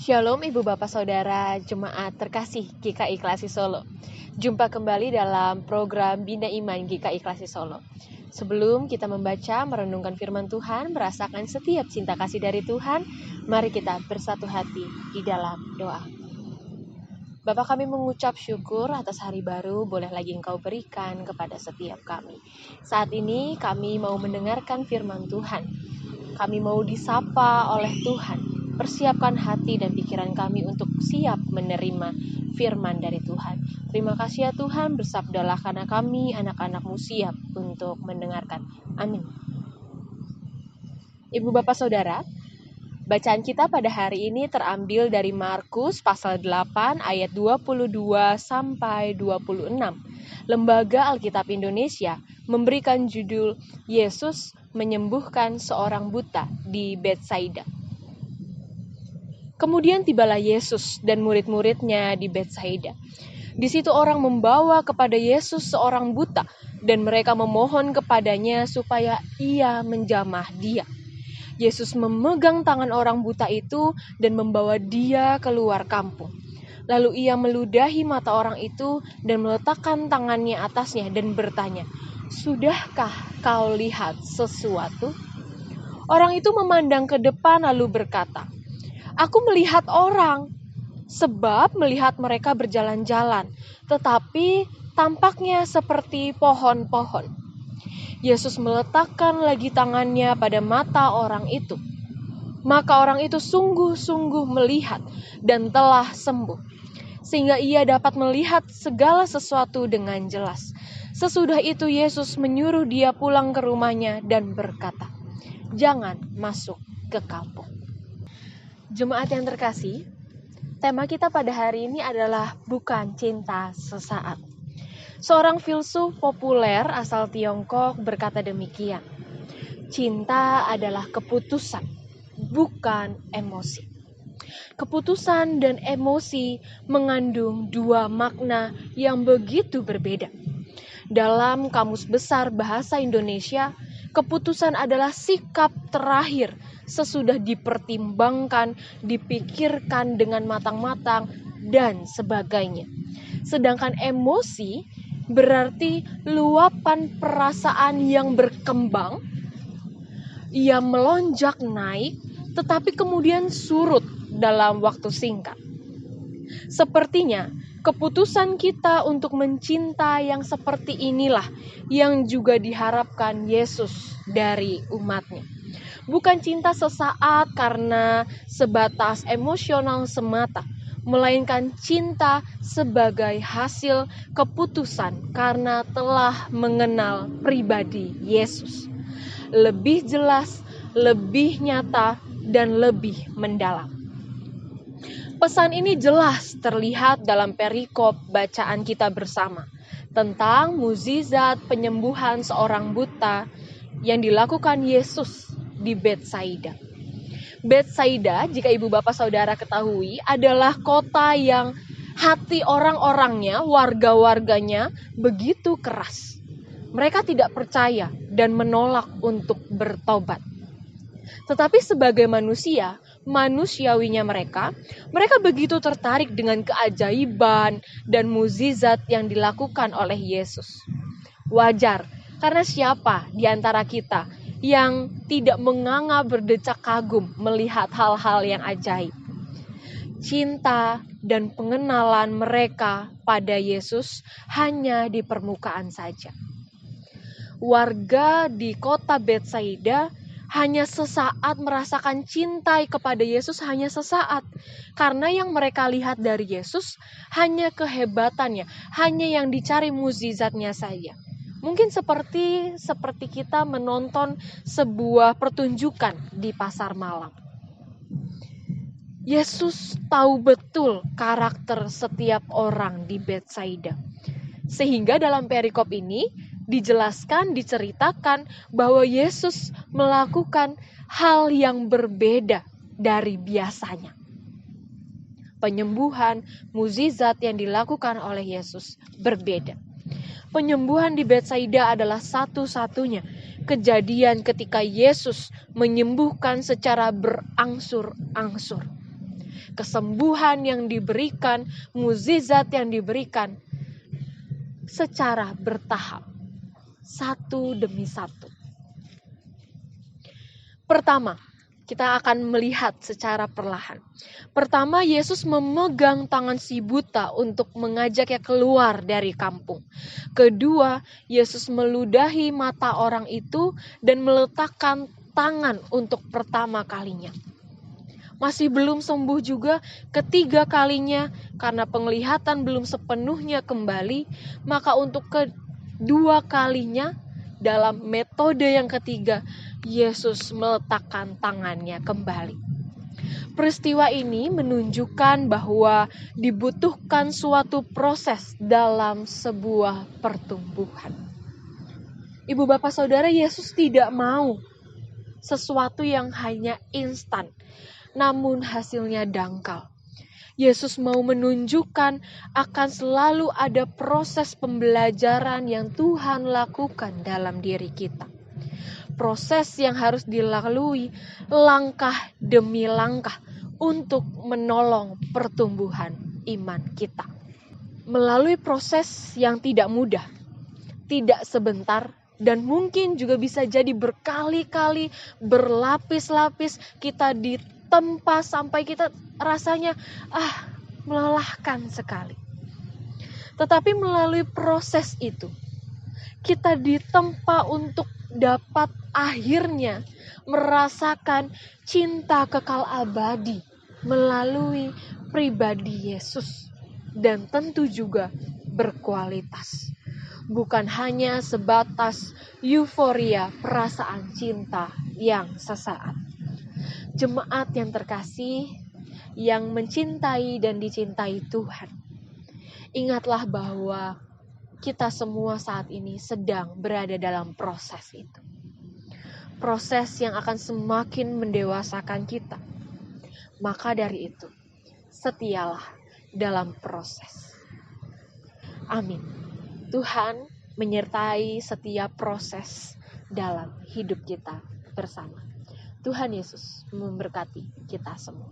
Shalom Ibu Bapak Saudara Jemaat terkasih GKI Klasi Solo. Jumpa kembali dalam program Bina Iman GKI Klasi Solo. Sebelum kita membaca, merenungkan firman Tuhan, merasakan setiap cinta kasih dari Tuhan, mari kita bersatu hati di dalam doa. Bapa, kami mengucap syukur atas hari baru boleh lagi Engkau berikan kepada setiap kami. Saat ini kami mau mendengarkan firman Tuhan. Kami mau disapa oleh Tuhan. Persiapkan hati dan pikiran kami untuk siap menerima firman dari Tuhan. Terima kasih ya Tuhan, bersabdalah karena kami anak-anak-Mu siap untuk mendengarkan. Amin. Ibu Bapak Saudara, bacaan kita pada hari ini terambil dari Markus pasal 8 ayat 22 sampai 26. Lembaga Alkitab Indonesia memberikan judul Yesus menyembuhkan seorang buta di Betsaida. Kemudian tibalah Yesus dan murid-muridnya di Betsaida. Di situ orang membawa kepada Yesus seorang buta dan mereka memohon kepadanya supaya ia menjamah dia. Yesus memegang tangan orang buta itu dan membawa dia keluar kampung. Lalu ia meludahi mata orang itu dan meletakkan tangannya atasnya dan bertanya, "Sudahkah kau lihat sesuatu?" Orang itu memandang ke depan lalu berkata, "Aku melihat orang, sebab melihat mereka berjalan-jalan, tetapi tampaknya seperti pohon-pohon." Yesus meletakkan lagi tangannya pada mata orang itu. Maka orang itu sungguh-sungguh melihat dan telah sembuh, sehingga ia dapat melihat segala sesuatu dengan jelas. Sesudah itu Yesus menyuruh dia pulang ke rumahnya dan berkata, "Jangan masuk ke kampung." Jemaat yang terkasih, tema kita pada hari ini adalah bukan cinta sesaat. Seorang filsuf populer asal Tiongkok berkata demikian, "Cinta adalah keputusan, bukan emosi." Keputusan dan emosi mengandung dua makna yang begitu berbeda. Dalam Kamus Besar Bahasa Indonesia, keputusan adalah sikap terakhir sesudah dipertimbangkan, dipikirkan dengan matang-matang, dan sebagainya. Sedangkan emosi berarti luapan perasaan yang berkembang, ia melonjak naik, tetapi kemudian surut dalam waktu singkat. Sepertinya keputusan kita untuk mencinta yang seperti inilah yang juga diharapkan Yesus dari umatnya. Bukan cinta sesaat karena sebatas emosional semata, melainkan cinta sebagai hasil keputusan karena telah mengenal pribadi Yesus. Lebih jelas, lebih nyata, dan lebih mendalam. Pesan ini jelas terlihat dalam perikop bacaan kita bersama tentang mukjizat penyembuhan seorang buta yang dilakukan Yesus di Betsaida. Betsaida, jika ibu bapak saudara ketahui, adalah kota yang hati orang-orangnya, warga-warganya begitu keras. Mereka tidak percaya dan menolak untuk bertobat. Tetapi sebagai manusia, manusiawinya mereka begitu tertarik dengan keajaiban dan mukjizat yang dilakukan oleh Yesus. Wajar, karena siapa di antara kita yang tidak menganga berdecak kagum melihat hal-hal yang ajaib. Cinta dan pengenalan mereka pada Yesus hanya di permukaan saja. Warga di kota Betsaida hanya sesaat merasakan cinta kepada Yesus, hanya sesaat. Karena yang mereka lihat dari Yesus hanya kehebatannya, hanya yang dicari mukjizatnya saja. Mungkin seperti kita menonton sebuah pertunjukan di pasar malam. Yesus tahu betul karakter setiap orang di Betsaida. Sehingga dalam perikop ini diceritakan bahwa Yesus melakukan hal yang berbeda dari biasanya. Penyembuhan, mukjizat yang dilakukan oleh Yesus berbeda. Penyembuhan di Betsaida adalah satu-satunya kejadian ketika Yesus menyembuhkan secara berangsur-angsur. kesembuhan yang diberikan, mukjizat yang diberikan secara bertahap, satu demi satu. Pertama, kita akan melihat secara perlahan. Pertama, Yesus memegang tangan si buta untuk mengajaknya keluar dari kampung. Kedua, Yesus meludahi mata orang itu dan meletakkan tangan untuk pertama kalinya. Masih belum sembuh juga, ketiga kalinya karena penglihatan belum sepenuhnya kembali, maka untuk kedua kalinya dalam metode yang ketiga, Yesus meletakkan tangannya kembali. Peristiwa ini menunjukkan bahwa dibutuhkan suatu proses dalam sebuah pertumbuhan. Ibu bapak saudara, Yesus tidak mau sesuatu yang hanya instan, namun hasilnya dangkal. Yesus mau menunjukkan akan selalu ada proses pembelajaran yang Tuhan lakukan dalam diri kita. Proses yang harus dilalui langkah demi langkah untuk menolong pertumbuhan iman kita. Melalui proses yang tidak mudah, tidak sebentar, dan mungkin juga bisa jadi berkali-kali, berlapis-lapis, kita ditempa sampai kita rasanya melelahkan sekali. Tetapi melalui proses itu, kita ditempa untuk dapat akhirnya merasakan cinta kekal abadi melalui pribadi Yesus, dan tentu juga berkualitas. Bukan hanya sebatas euforia perasaan cinta yang sesaat. Jemaat yang terkasih, yang mencintai dan dicintai Tuhan, ingatlah bahwa kita semua saat ini sedang berada dalam proses itu. Proses yang akan semakin mendewasakan kita. Maka dari itu, setialah dalam proses. Amin. Tuhan menyertai setiap proses dalam hidup kita bersama. Tuhan Yesus memberkati kita semua.